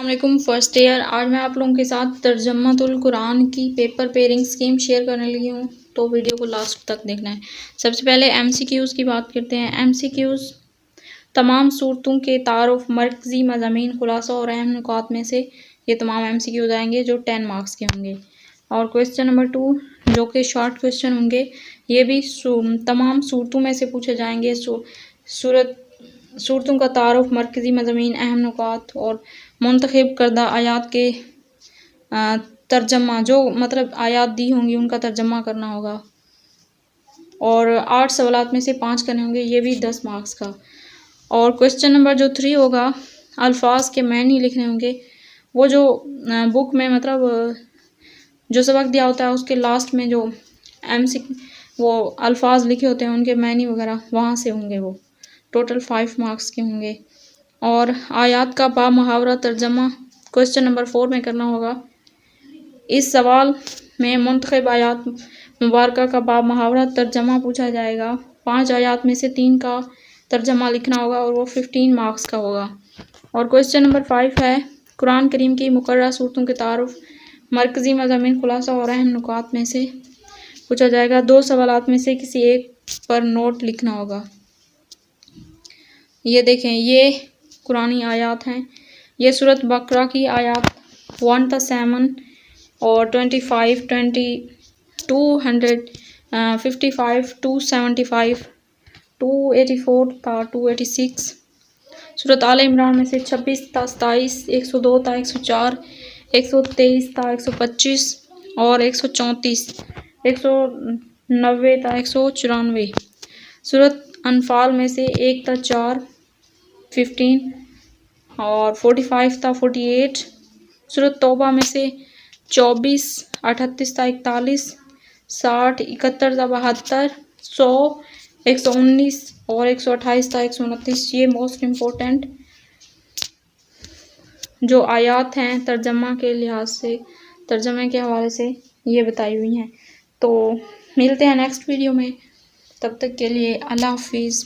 अस्सलामुअलैकुम first year. आज मैं आप लोगों के साथ तर्जमातुल कुरान की पेपर पेयरिंग स्कीम शेयर करने लगी हूँ, तो वीडियो को लास्ट तक देखना है। सबसे पहले एमसीक्यूज़ की बात करते हैं। एमसीक्यूज़ तमाम सूरतों के तारुफ, मरकज़ी मज़ामीन, खुलासा और अहम नुकात में से ये तमाम एमसीक्यूज़ आएंगे जो 10 मार्क्स के होंगे। और क्वेश्चन नंबर 2 जो कि शॉर्ट क्वेश्चन होंगे, ये भी तमाम सूरतों में से पूछे जाएंगे। सूरतों का तारुफ, मरकज़ी मज़ामीन, अहम नुकात और मुंतखब करदा आयात के तर्जमा, जो मतलब आयात दी होंगी उनका तर्जमा करना होगा। और 8 सवालात में से 5 करने होंगे, ये भी 10 मार्क्स का। और क्वेश्चन नंबर जो 3 होगा, अल्फाज के मैनी लिखने होंगे। वो जो बुक में मतलब जो सबक दिया होता है उसके लास्ट में जो वो अल्फाज लिखे होते हैं उनके मैनी वगैरह वहाँ से होंगे। वो टोटल 5 मार्क्स के होंगे। और आयात का बा मुहावरा तर्जमा क्वेश्चन नंबर 4 में करना होगा। इस सवाल में मुंतखब आयात मुबारका का बा मुहावरा तर्जमा पूछा जाएगा। 5 आयात में से 3 का तर्जमा लिखना होगा और वो 15 मार्क्स का होगा। और क्वेश्चन नंबर 5 है, कुरान करीम की मुकर्रर सूरतों के तारुफ, मरकज़ी मज़ामीन, खुलासा और अहम नुकात में से पूछा जाएगा। 2 सवालात में से किसी एक पर नोट लिखना होगा। ये देखें, ये कुरानी आयात हैं। ये सूरत बकरा की आयात 1 था 7 और 25, 20, 255, 275, 284 था 286। सूरत आल इमरान में से 26 था 27, 102 था 104, 123 था 125 और 134, 190 था 194। सूरत अनफाल में से 1 था 4, 15 और 45 था 48। सूरत तौबा में से 24, 38 था 41, 60, 71 था 72, 100, 119 और 128 था 129। ये मोस्ट इम्पोर्टेंट जो आयात हैं तर्जमा के लिहाज से, तर्जमे के हवाले से ये बताई हुई हैं। तो मिलते हैं नेक्स्ट वीडियो में, तब तक के लिए अल्लाह हाफिज़।